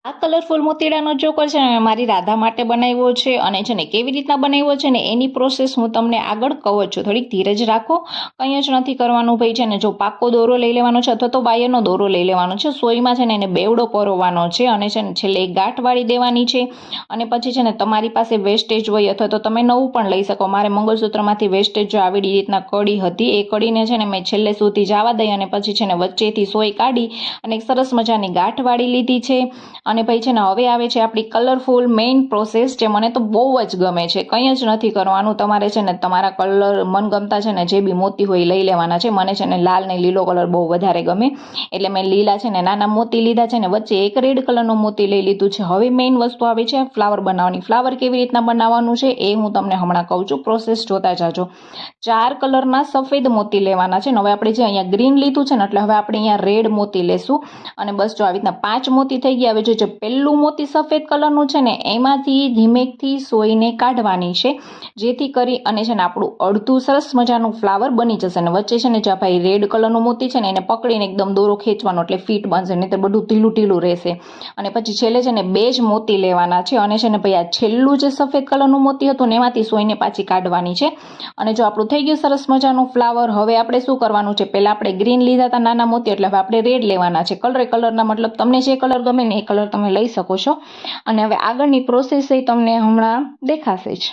આ colourful મોતીડાનો choker છે ને મારી રાધા માટે બનાવ્યો છે અને છે ને કેવી રીતના બનાવ્યો છે ને એની પ્રોસેસ હું તમને આગળ કહું છું. થોડીક ધીરજ રાખો, કંઈ જ નથી કરવાનું ભાઈ. છે ને જો પાકો દોરો લઈ લેવાનો છે અથવા તો વાયરનો દોરો લઈ લેવાનો છે. સોયમાં છે ને એને બેવડો પરોવાનો છે અને છે ને છેલ્લે એક ગાંઠ વાળી દેવાની છે. અને પછી છે ને તમારી પાસે વેસ્ટેજ હોય અથવા તો તમે નવું પણ લઈ શકો. મારે મંગળસૂત્રમાંથી વેસ્ટેજ જો આવી રીતના કડી હતી, એ કડીને છે ને મેં છેલ્લે સુધી જવા દઈ અને પછી છે ને વચ્ચેથી સોય કાઢી અને એક સરસ મજાની ગાંઠ વાળી લીધી છે. અને ભાઈ છે ને હવે આવે છે આપણી કલરફુલ મેઇન પ્રોસેસ, જે મને તો બહુ જ ગમે છે. કંઈ જ નથી કરવાનું, તમારે છે ને તમારા કલર મનગમતા છે ને જે બી મોતી હોય લઈ લેવાના છે. મને છે ને લાલ ને લીલો કલર બહુ વધારે ગમે એટલે મેં લીલા છે ને નાના મોતી લીધા છે ને વચ્ચે એક રેડ કલરનું મોતી લઈ લીધું છે. હવે મેઇન વસ્તુ આવે છે ફ્લાવર બનાવવાની. ફ્લાવર કેવી રીતના બનાવવાનું છે એ હું તમને હમણાં કહું છું, પ્રોસેસ જોતા જાજો. 4 કલરના સફેદ મોતી લેવાના છે ને હવે આપણે જે અહીંયા ગ્રીન લીધું છે ને એટલે હવે આપણે અહીંયા રેડ મોતી લેશું. અને બસ જો આવી રીતના 5 મોતી થઈ ગયા. હવે જો પહેલું મોતી સફેદ કલરનું છે ને એમાંથી ધીમેકથી સોયને કાઢવાની છે, જેથી કરી અને છે ને આપણું અડધું સરસ મજાનું ફ્લાવર બની જશે. ને વચ્ચે છે ને જે ભાઈ રેડ કલરનું મોતી છે ને એને પકડીને એકદમ દોરો ખેંચવાનો એટલે ફિટ બનશે, નહીં તો બધું ઢીલું ઢીલું રહેશે. અને પછી છેલ્લે છે ને 2 જ મોતી લેવાના છે અને છે ને ભાઈ આ છેલ્લું જે સફેદ કલરનું મોતી હતું ને એમાંથી સોયને પાછી કાઢવાની છે. અને જો આપણું થઈ ગયું સરસ મજાનું ફ્લાવર, હવે આપણે શું કરવાનું છે, પહેલાં આપણે ગ્રીન લીધા હતા નાના મોતી, એટલે હવે આપણે રેડ લેવાના છે. કલરના મતલબ તમને જે કલર ગમે ને એ કલર તમે લઈ શકો છો. અને હવે આગળની પ્રોસેસ એ તમને હમણાં દેખાશે જ.